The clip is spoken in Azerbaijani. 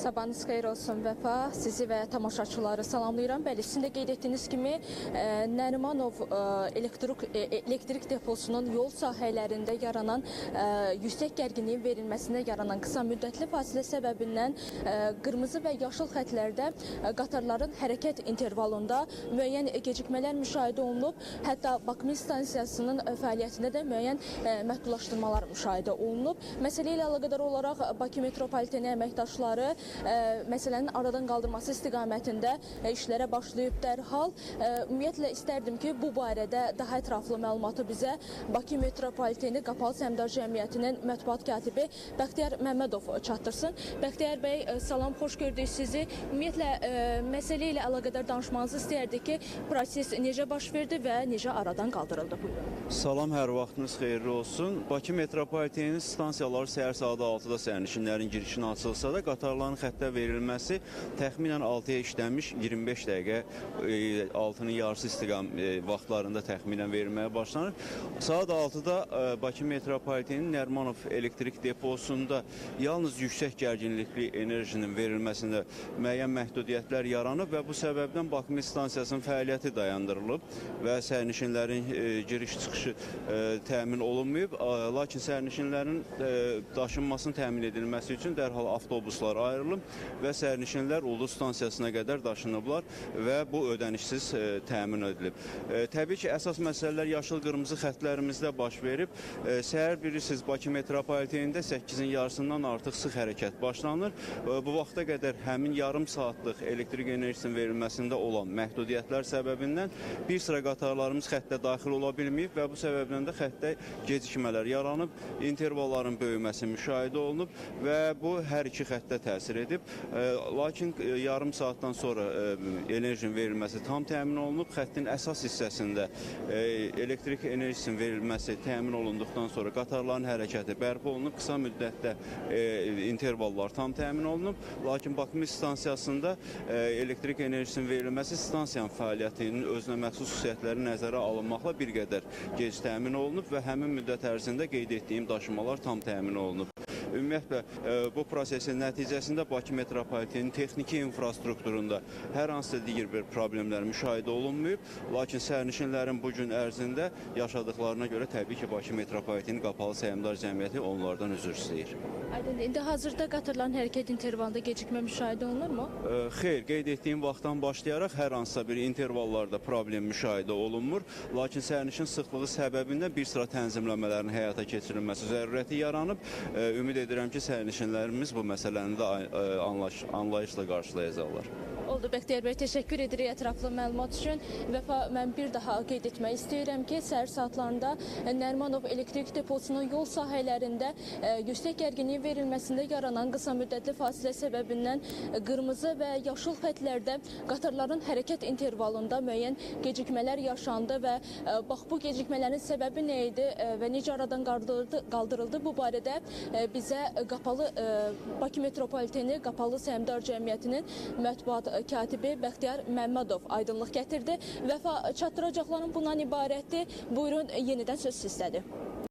Sabahınız xeyir olsun Vəfa. Sizi və tamaşaçıları salamlayıram. Bəli, sizin də qeyd etdiyiniz kimi Nərimanov elektrik deposunun yol sahələrində yaranan yüksək gərginliyin verilməsində yaranan qısa müddətli fasilə səbəbindən qırmızı və yaşıl xətlərdə qatarların hərəkət intervalında müəyyən gecikmələr müşahidə olunub. Hətta Bakı stansiyasının fəaliyyətində də müəyyən məhdudlaşdırmalar müşahidə olunub. Məsələ ilə əlaqədar olaraq Bakı metropoliteni əməkdaşları məsələnin aradan qaldırması istiqamətində işlərə başlayıb dərhal. Ümumiyyətlə istərdim ki, bu barədə daha ətraflı məlumatı bizə Bakı metropoliteni Qapalı Səhmdar Cəmiyyətinin mətbuat katibi Bəxtiyar Məmmədov çatdırsın. Bəxtiyar bəy, salam, xoş gördük sizi. Ümumiyyətlə məsələ ilə əlaqədar danışmanızı istəyərdik ki, proses necə baş verdi və necə aradan qaldırıldı? Salam, hər vaxtınız xeyirli olsun. Bakı metropoliteni stansiyaları səhər saat 6-da sərnişinlərin girişinə açılsa da qatarların xəttə verilməsi təxminən 6-ya işləmiş 25 dəqiqə 6-nın yarısı vaxtlarında təxminən verilməyə başlanır. Saat 6-da Bakı metropoliteni Nərimanov elektrik deposunda yalnız yüksək gərginlikli enerjinin verilməsində müəyyən məhdudiyyətlər yaranıb və bu səbəbdən Bakı stansiyasının fəaliyyəti dayandırılıb və sərnişinlərin giriş çıxışı təmin olunmayıb. Lakin sərnişinlərin daşınmasının təmin edilməsi üçün dərhal avtobuslar ayrılıb və sərnişinlər Ulus stansiyasına qədər daşınıblar və bu ödənişsiz təmin edilib. Təbii ki, əsas məsələlər yaşıl-qırmızı xətlərimizdə baş verib. Səhər bilirsiniz, Bakı metropolitenində 8-in yarısından artıq sıx hərəkət başlanır. Bu vaxta qədər həmin yarım saatlıq elektrik enerjisinin verilməsində olan məhdudiyyətlər səbəbindən bir sıra qatarlarımız xəttə daxil ola bilməyib və bu səbəbdən də xəttə gecikmələr yaranıb, intervalların böyüməsi müşahidə olunub və bu hər iki xəttə təsir edib. Lakin yarım saatdan sonra enerjinin verilməsi tam təmin olunub. Xəttin əsas hissəsində elektrik enerjisinin verilməsi təmin olunduqdan sonra qatarların hərəkəti bərpa olunub. Qısa müddətdə intervallar tam təmin olunub. Lakin Bakı stansiyasında elektrik enerjisinin verilməsi stansiyanın fəaliyyətinin özünə məxsus xüsusiyyətləri nəzərə alınmaqla bir qədər gec təmin olunub və həmin müddət ərzində qeyd etdiyim daşımalar tam təmin olunub. Ümumiyyətlə, bu prosesin nəticəsində Bakı metropoliteninin texniki infrastrukturunda hər hansısa digər bir problemlər müşahidə olunmayıb. Lakin sərnişinlərin bu gün ərzində yaşadıqlarına görə təbii ki, Bakı metropoliteni Qapalı Səhmdar Cəmiyyəti onlardan üzr istəyir. Aydın, indi hazırda qatarların hərəkət intervalında gecikmə müşahidə olunurmu? Xeyr, qeyd etdiyim vaxtdan başlayaraq hər hansısa bir intervallarda problem müşahidə olunmur. Lakin sərnişin sıxlığı səbəbindən bir sıra tənzimləmələrin həyata keçirilməsi zərurəti yaranıb. Ümid edirəm ki, sərnişinlərimiz bu məsələni də anlayışla qarşılayacaqlar. Oldu, Bəxtiyar bəy, təşəkkür edirik ətraflı məlumat üçün. Vəfa, mən bir daha qeyd etmək istəyirəm ki, səhər saatlarında Nərimanov elektrik deposunun yol sahələrində yüksək gərginliyin verilməsində yaranan qısa müddətli fasilə səbəbindən qırmızı və yaşıl xətlərdə qatarların hərəkət intervalında müəyyən gecikmələr yaşandı və bax, bu gecikmələrin səbəbi nə idi və necə aradan qaldırıldı? Bu barədə bizə Bakı metropoliteni Qapalı Səhmdar Cəmiyyətinin mətbuat katibi Bəxtiyar Məmmədov aydınlıq gətirdi. Vəfa, çatdıracaqlarım bundan ibarətdir. Buyurun, yenidən söz sizdədir.